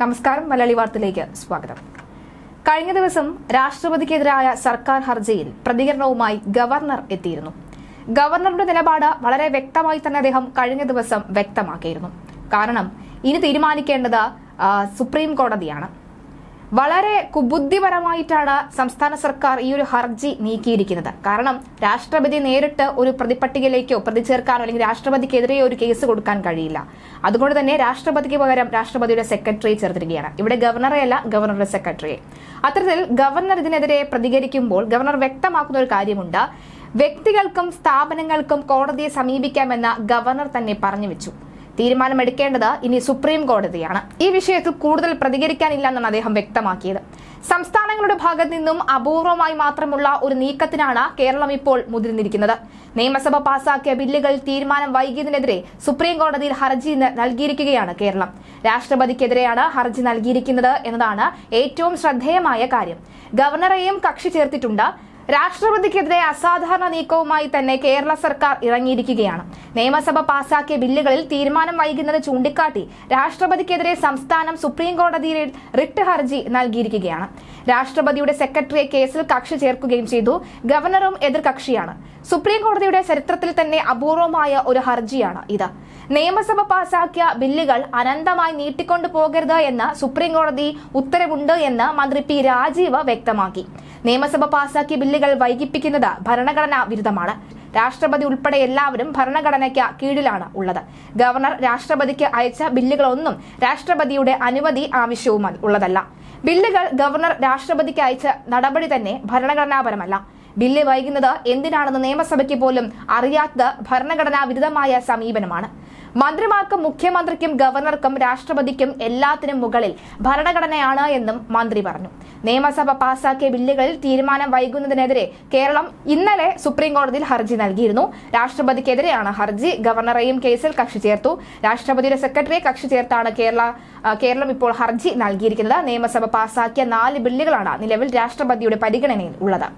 നമസ്കാരം. മലയാളി വാർത്തയിലേക്ക് സ്വാഗതം. കഴിഞ്ഞ ദിവസം രാഷ്ട്രപതിക്കെതിരായ സർക്കാർ ഹർജിയിൽ പ്രതികരണവുമായി ഗവർണർ എത്തിയിരുന്നു. ഗവർണറുടെ നിലപാട് വളരെ വ്യക്തമായി തന്നെ അദ്ദേഹം കഴിഞ്ഞ ദിവസം വ്യക്തമാക്കിയിരുന്നു. കാരണം ഇനി തീരുമാനിക്കേണ്ടത് സുപ്രീം കോടതിയാണ്. വളരെ കുബുദ്ധിപരമായിട്ടാണ് സംസ്ഥാന സർക്കാർ ഈ ഒരു ഹർജി നീക്കിയിരിക്കുന്നത്. കാരണം രാഷ്ട്രപതി നേരിട്ട് ഒരു പ്രതിപട്ടികയിലേക്കോ പ്രതി ചേർക്കാനോ അല്ലെങ്കിൽ രാഷ്ട്രപതിക്കെതിരെ ഒരു കേസ് കൊടുക്കാൻ കഴിയില്ല. അതുകൊണ്ട് തന്നെ രാഷ്ട്രപതിക്ക് പകരം രാഷ്ട്രപതിയുടെ സെക്രട്ടറിയെ ചേർത്തിരിക്കുകയാണ്. ഇവിടെ ഗവർണറെയല്ല, ഗവർണറുടെ സെക്രട്ടറിയെ. അത്തരത്തിൽ ഗവർണർ ഇതിനെതിരെ പ്രതികരിക്കുമ്പോൾ ഗവർണർ വ്യക്തമാക്കുന്ന ഒരു കാര്യമുണ്ട്. വ്യക്തികൾക്കും സ്ഥാപനങ്ങൾക്കും കോടതിയെ സമീപിക്കാമെന്ന ഗവർണർ തന്നെ പറഞ്ഞു വെച്ചു. തീരുമാനമെടുക്കേണ്ടത് ഇനി സുപ്രീം കോടതിയാണ്. ഈ വിഷയത്തിൽ കൂടുതൽ പ്രതികരിക്കാനില്ല എന്നാണ് അദ്ദേഹം വ്യക്തമാക്കിയത്. സംസ്ഥാനങ്ങളുടെ ഭാഗത്ത് നിന്നും അപൂർവമായി മാത്രമുള്ള ഒരു നീക്കത്തിനാണ് കേരളം ഇപ്പോൾ മുതിർന്നിരിക്കുന്നത്. നിയമസഭ പാസാക്കിയ ബില്ലുകൾ തീരുമാനം വൈകിയതിനെതിരെ സുപ്രീം കോടതിയിൽ ഹർജി നൽകിയിരിക്കുകയാണ് കേരളം. രാഷ്ട്രപതിക്കെതിരെയാണ് ഹർജി നൽകിയിരിക്കുന്നത് എന്നതാണ് ഏറ്റവും ശ്രദ്ധേയമായ കാര്യം. ഗവർണറെയും കക്ഷി ചേർത്തിട്ടുണ്ട്. രാഷ്ട്രപതിക്കെതിരെ അസാധാരണ നീക്കവുമായി തന്നെ കേരള സർക്കാർ ഇറങ്ങിയിരിക്കുകയാണ്. നിയമസഭ പാസാക്കിയ ബില്ലുകളിൽ തീരുമാനം വൈകുന്നത് ചൂണ്ടിക്കാട്ടി രാഷ്ട്രപതിക്കെതിരെ സംസ്ഥാനം സുപ്രീം കോടതിയിൽ റിട്ട് ഹർജി നൽകിയിരിക്കുകയാണ്. രാഷ്ട്രപതിയുടെ സെക്രട്ടറിയെ കേസിൽ കക്ഷി ചേർക്കുകയും ചെയ്തു. ഗവർണറും എതിർകക്ഷിയാണ്. സുപ്രീം കോടതിയുടെ ചരിത്രത്തിൽ തന്നെ അപൂർവമായ ഒരു ഹർജിയാണ് ഇത്. നിയമസഭ പാസാക്കിയ ബില്ലുകൾ അനന്തമായി നീട്ടിക്കൊണ്ടു പോകരുത് എന്ന് സുപ്രീം കോടതി ഉത്തരവുണ്ട് എന്ന് മന്ത്രി പി രാജീവ് വ്യക്തമാക്കി. നിയമസഭ പാസാക്കിയ ബില്ലുകൾ വൈകിപ്പിക്കുന്നത് ഭരണഘടനാ വിരുദ്ധമാണ്. രാഷ്ട്രപതി ഉൾപ്പെടെ എല്ലാവരും ഭരണഘടനയ്ക്ക് കീഴിലാണ് ഉള്ളത്. ഗവർണർ രാഷ്ട്രപതിക്ക് അയച്ച ബില്ലുകളൊന്നും രാഷ്ട്രപതിയുടെ അനുമതി ആവശ്യവും ഉള്ളതല്ല. ബില്ലുകൾ ഗവർണർ രാഷ്ട്രപതിക്ക് അയച്ച നടപടി തന്നെ ഭരണഘടനാപരമല്ല. ബില്ല് വൈകുന്നത് എന്തിനാണെന്ന് നിയമസഭയ്ക്ക് പോലും അറിയാത്തത് ഭരണഘടനാ വിരുദ്ധമായ സമീപനമാണ്. മന്ത്രിമാർക്കും മുഖ്യമന്ത്രിക്കും ഗവർണർക്കും രാഷ്ട്രപതിക്കും എല്ലാത്തിനും മുകളിൽ ഭരണഘടനയാണ് എന്നും മന്ത്രി പറഞ്ഞു. നിയമസഭ പാസാക്കിയ ബില്ലുകളിൽ തീരുമാനം വൈകുന്നതിനെതിരെ കേരളം ഇന്നലെ സുപ്രീം കോടതിയിൽ ഹർജി നൽകിയിരുന്നു. രാഷ്ട്രപതിക്കെതിരെയാണ് ഹർജി. ഗവർണറെയും കേസിൽ കക്ഷി ചേർത്തു. രാഷ്ട്രപതിയുടെ സെക്രട്ടറിയെ കക്ഷി ചേർത്താണ് കേരളം ഇപ്പോൾ ഹർജി നൽകിയിരിക്കുന്നത്. നിയമസഭ പാസാക്കിയ 4 ബില്ലുകളാണ് നിലവിൽ രാഷ്ട്രപതിയുടെ പരിഗണനയിൽ ഉള്ളത്.